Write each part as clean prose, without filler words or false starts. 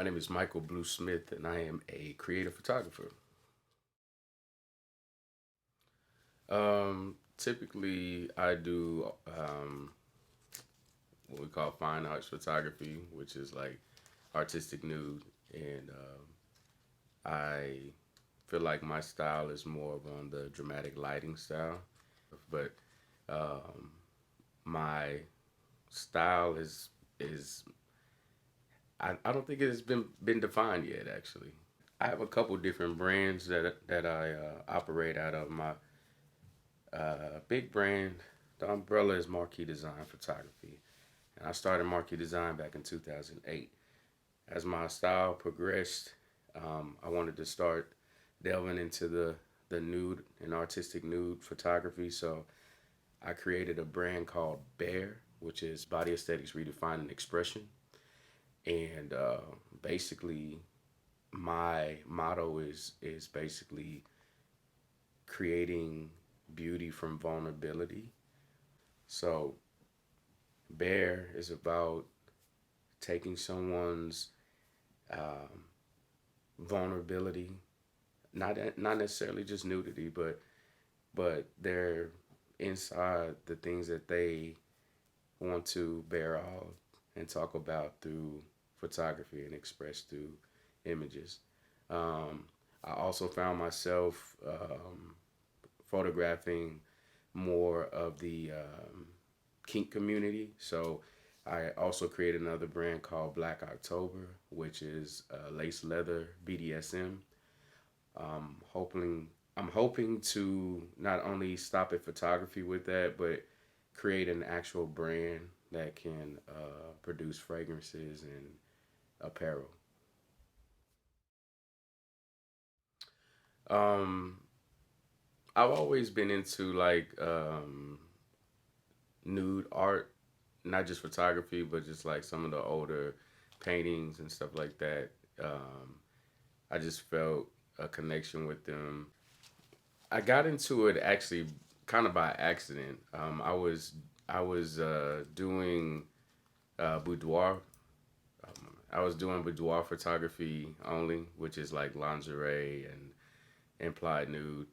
My name is Michael Blue Smith, and I am a creative photographer. Typically, I do what we call fine arts photography, which is like artistic nude, and I feel like my style is more of on the dramatic lighting style, but um, my style is I don't think it has been defined yet. Actually, I have a couple different brands that I operate out of. My big brand, the umbrella is Marquee Design Photography, and I started Marquee Design back in 2008. As my style progressed, I wanted to start delving into the nude and artistic nude photography. So I created a brand called Bear, which is Body Aesthetics Redefined and Expression. And basically, my motto is basically creating beauty from vulnerability. So Bear is about taking someone's um, vulnerability, not necessarily just nudity, but their inside the things that they want to bear all and talk about through photography and express through images. Um, I also found myself photographing more of the kink community. So I also created another brand called Black October, which is lace leather BDSM. Hoping I'm hoping to not only stop at photography with that, but create an actual brand that can produce fragrances and apparel. Um, I've always been into like nude art, not just photography, but just like some of the older paintings and stuff like that. Um, I just felt a connection with them. I got into it actually kind of by accident. I was doing boudoir. I was doing boudoir photography only, which is like lingerie and implied nude,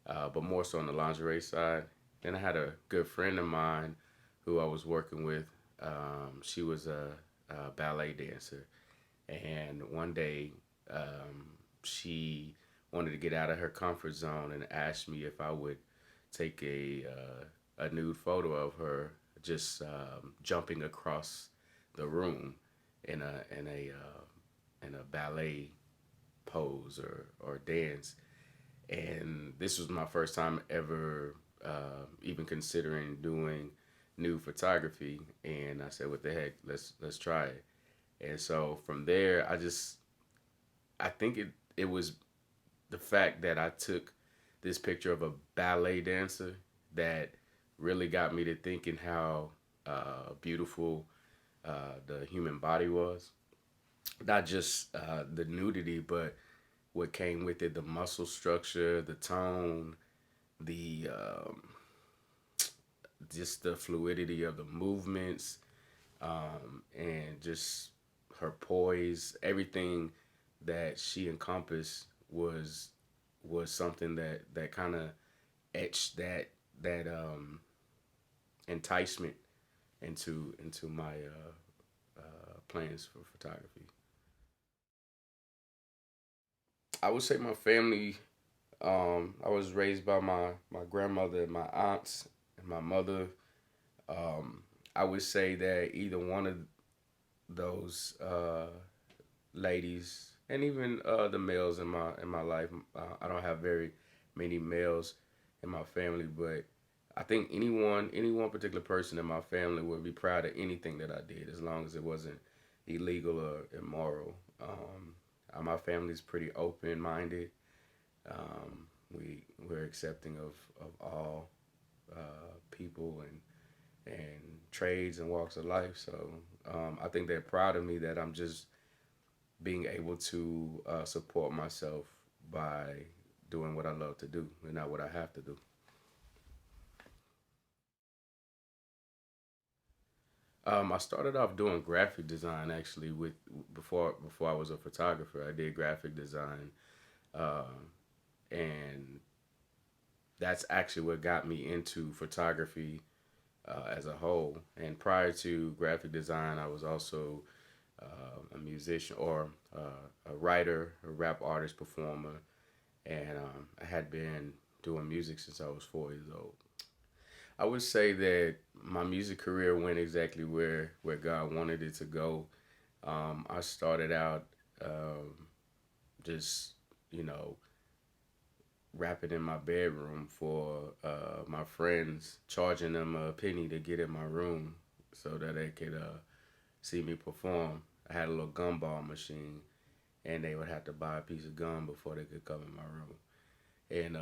but more so on the lingerie side. Then I had a good friend of mine who I was working with. She was a ballet dancer, and one day she wanted to get out of her comfort zone and asked me if I would take a nude photo of her just jumping across the room in a ballet pose or dance. And this was my first time ever even considering doing nude photography. And I said, "What the heck? Let's try it." And so from there, I think it was the fact that I took this picture of a ballet dancer that really got me to thinking how beautiful the human body was. Not just the nudity, but what came with it, the muscle structure, the tone, the just the fluidity of the movements, and just her poise, everything that she encompassed was something that kind of etched that enticement into my plans for photography. I would say my family. I was raised by my grandmother and my aunts and my mother. Um, I would say that either one of those ladies and even the males in my life. I don't have very many males in my family, but I think any one particular person in my family would be proud of anything that I did, as long as it wasn't illegal or immoral. My family's pretty open minded. We're accepting of all people and trades and walks of life. So I think they're proud of me that I'm just being able to support myself by doing what I love to do and not what I have to do. I started off doing graphic design actually with before I was a photographer. I did graphic design, um, and that's actually what got me into photography as a whole. And prior to graphic design, I was also a musician or a writer, a rap artist, performer, and I had been doing music since I was 4 years old. I would say that my music career went exactly where God wanted it to go. I started out just you know rapping in my bedroom for my friends, charging them a penny to get in my room so that they could see me perform. I had a little gumball machine, and they would have to buy a piece of gum before they could come in my room. And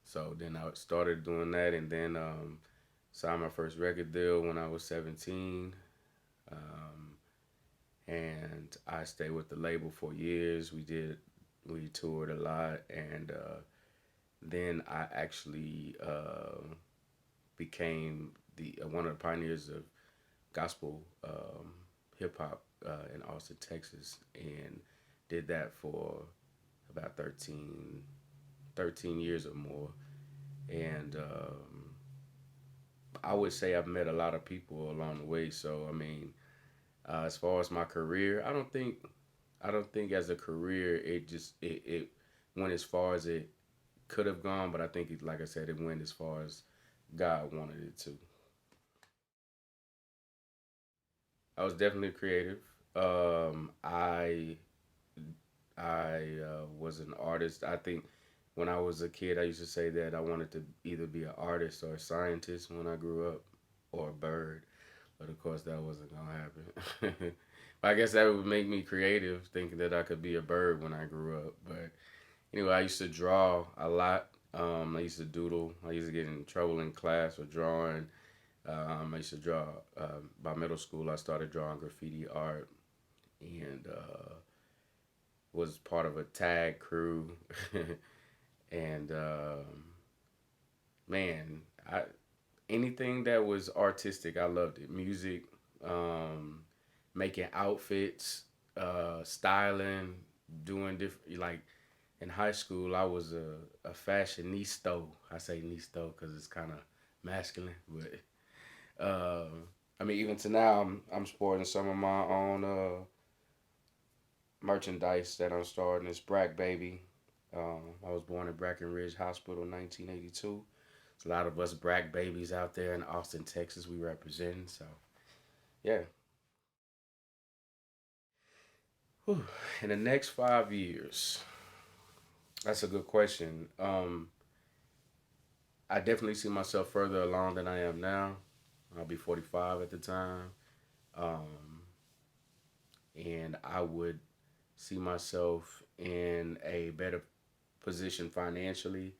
so then I started doing that, and then signed my first record deal when I was 17. Um, and I stayed with the label for years. We toured a lot, and then I actually became the one of the pioneers of gospel hip hop in Austin, Texas, and did that for about 13 years or more. And I would say I've met a lot of people along the way. So I mean, as far as my career, I don't think as a career it went as far as it could have gone, but I think like I said, it went as far as God wanted it to. I was definitely creative. I was an artist. I think when I was a kid, I used to say that I wanted to either be an artist or a scientist when I grew up, or a bird. But of course, that wasn't gonna happen. But I guess that would make me creative, thinking that I could be a bird when I grew up. But anyway, I used to draw a lot. I used to doodle. I used to get in trouble in class for drawing. I used to draw. By middle school, I started drawing graffiti art, and was part of a tag crew. And man, I anything that was artistic, I loved it. Music, um, making outfits, styling, doing different. Like in high school, I was a fashionista. I say nisto because it's kind of masculine, but I mean, even to now, I'm sporting some of my own merchandise that I'm starting. It's Brack Baby. I was born in Brackenridge Hospital in 1982. There's a lot of us Brack babies out there in Austin, Texas. We represent. So yeah. Whew. In the next 5 years, that's a good question. I definitely see myself further along than I am now. I'll be 45 at the time. Um, and I would see myself in a better position financially,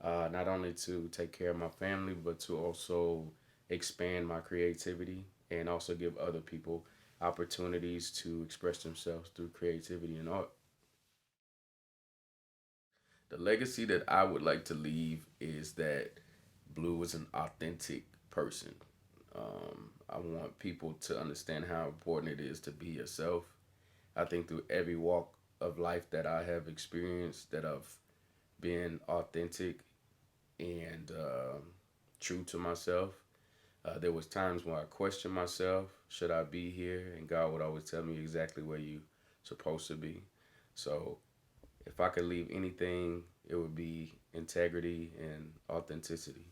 not only to take care of my family, but to also expand my creativity and also give other people opportunities to express themselves through creativity and art. The legacy that I would like to leave is that Blue is an authentic person. I want people to understand how important it is to be yourself. I think through every walk of life that I have experienced, that I've been authentic and true to myself. There was times when I questioned myself, should I be here? And God would always tell me exactly where you supposed to be. So if I could leave anything, it would be integrity and authenticity.